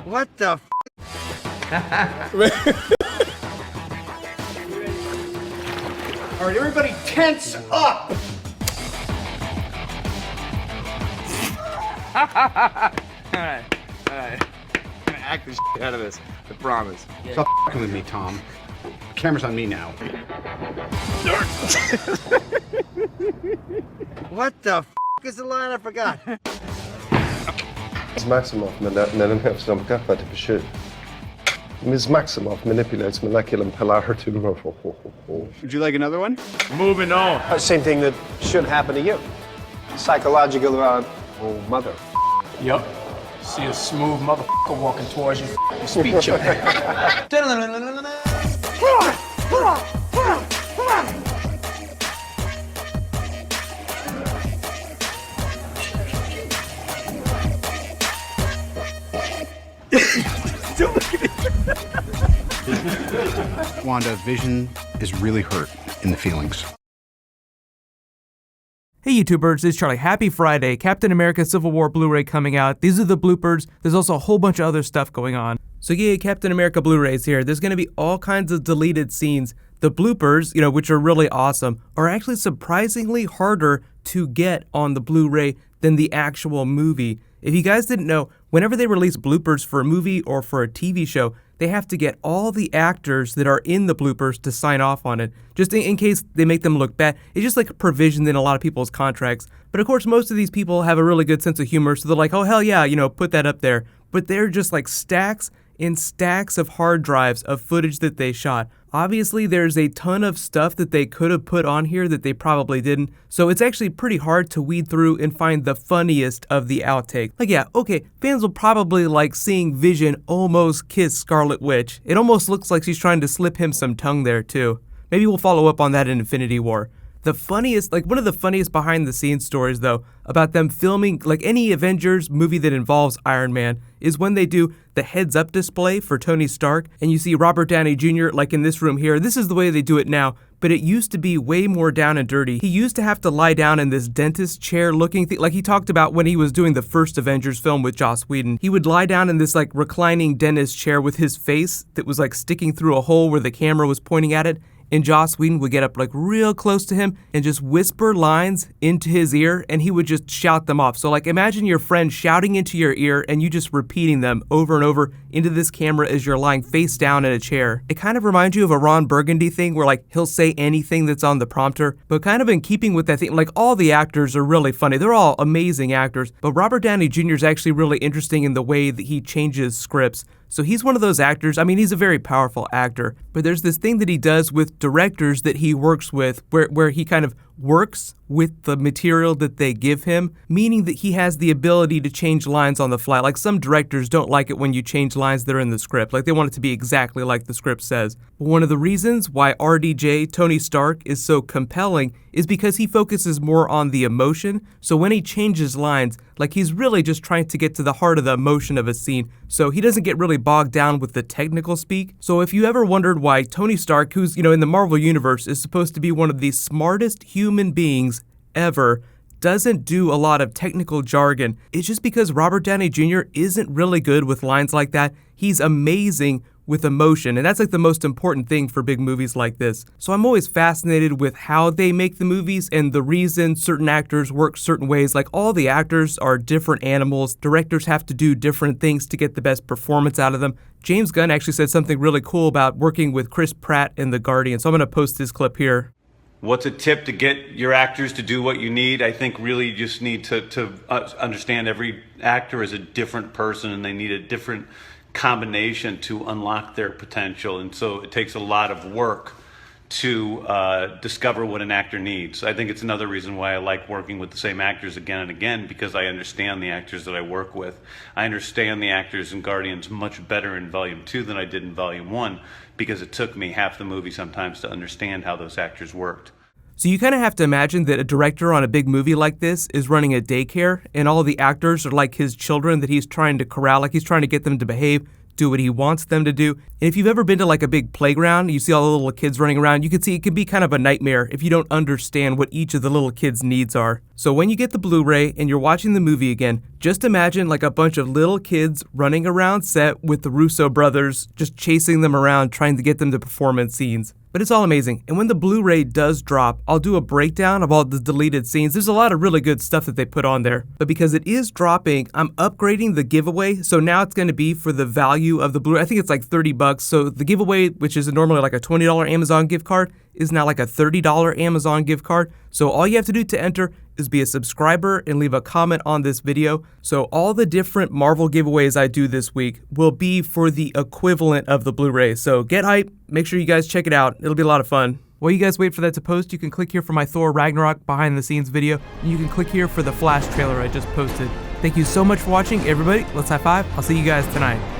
What the f? All right, everybody tense up! Alright. I'm gonna act the shit out of this, I promise. Stop f***ing with me, Tom. The camera's on me now. What the f is the line? I forgot. Ms. Maximoff manipulates Ms. Maximoff manipulates molecular polarity. Would you like another one? Moving on. Same thing that should happen to you. Psychological mother. Yup. See a smooth motherfucker walking towards you. You speak your Wanda, Vision is really hurt in the feelings. Hey YouTubers, it's Charlie. Happy Friday. Captain America Civil War Blu-ray coming out. These are the bloopers. There's also a whole bunch of other stuff going on. So yeah, Captain America Blu-rays here. There's going to be all kinds of deleted scenes. The bloopers, which are really awesome, are actually surprisingly harder to get on the Blu-ray than the actual movie. If you guys didn't know, whenever they release bloopers for a movie or for a TV show, they have to get all the actors that are in the bloopers to sign off on it, just in case they make them look bad. It's just like a provision in a lot of people's contracts. But of course, most of these people have a really good sense of humor, so they're like, oh hell yeah, put that up there. But they're just like stacks and stacks of hard drives of footage that they shot. Obviously, there's a ton of stuff that they could have put on here that they probably didn't, so it's actually pretty hard to weed through and find the funniest of the outtakes. Like yeah, okay, fans will probably like seeing Vision almost kiss Scarlet Witch. It almost looks like she's trying to slip him some tongue there too. Maybe we'll follow up on that in Infinity War. The funniest, one of the funniest behind the scenes stories though, about them filming any Avengers movie that involves Iron Man is when they do the heads up display for Tony Stark and you see Robert Downey Jr. like in this room here. This is the way they do it now, but it used to be way more down and dirty. He used to have to lie down in this dentist chair looking thing, like he talked about when he was doing the first Avengers film with Joss Whedon. He would lie down in this reclining dentist chair with his face that was sticking through a hole where the camera was pointing at it. And Joss Whedon would get up real close to him and just whisper lines into his ear and he would just shout them off. So imagine your friend shouting into your ear and you just repeating them over and over into this camera as you're lying face down in a chair. It kind of reminds you of a Ron Burgundy thing where he'll say anything that's on the prompter, but kind of in keeping with that thing, all the actors are really funny. They're all amazing actors, but Robert Downey Jr. is actually really interesting in the way that he changes scripts. So he's one of those actors, he's a very powerful actor, but there's this thing that he does with directors that he works with where he kind of works with the material that they give him, meaning that he has the ability to change lines on the fly. Some directors don't like it when you change lines that are in the script, they want it to be exactly like the script says. But one of the reasons why RDJ, Tony Stark, is so compelling is because he focuses more on the emotion, so when he changes lines, he's really just trying to get to the heart of the emotion of a scene, so he doesn't get really bogged down with the technical speak. So if you ever wondered why Tony Stark, who's, in the Marvel Universe, is supposed to be one of the smartest human beings ever, doesn't do a lot of technical jargon, it's just because Robert Downey Jr. isn't really good with lines like that. He's amazing with emotion, and that's the most important thing for big movies like this. So I'm always fascinated with how they make the movies and the reason certain actors work certain ways. All the actors are different animals. Directors have to do different things to get the best performance out of them. James Gunn actually said something really cool about working with Chris Pratt in The Guardian, so I'm going to post this clip here. What's a tip to get your actors to do what you need? I think really you just need to understand every actor is a different person and they need a different combination to unlock their potential. And so it takes a lot of work to discover what an actor needs. I think it's another reason why I like working with the same actors again and again, because I understand the actors that I work with. I understand the actors in Guardians much better in Volume 2 than I did in Volume 1, because it took me half the movie sometimes to understand how those actors worked. So you kind of have to imagine that a director on a big movie like this is running a daycare and all the actors are like his children that he's trying to corral, he's trying to get them to behave do what he wants them to do. And if you've ever been to like a big playground, you see all the little kids running around, you can see it can be kind of a nightmare if you don't understand what each of the little kids' needs are. So when you get the Blu-ray and you're watching the movie again, just imagine like a bunch of little kids running around set with the Russo brothers, just chasing them around, trying to get them to performance scenes. But it's all amazing. And when the Blu-ray does drop, I'll do a breakdown of all the deleted scenes. There's a lot of really good stuff that they put on there. But because it is dropping, I'm upgrading the giveaway. So now it's going to be for the value of the Blu-ray. I think it's like $30. So the giveaway, which is normally like a $20 Amazon gift card, is now like a $30 Amazon gift card. So all you have to do to enter is be a subscriber and leave a comment on this video. So all the different Marvel giveaways I do this week will be for the equivalent of the Blu-ray. So get hype, make sure you guys check it out. It'll be a lot of fun. While you guys wait for that to post, you can click here for my Thor Ragnarok behind the scenes video. And you can click here for the Flash trailer I just posted. Thank you so much for watching, everybody. Let's high five. I'll see you guys tonight.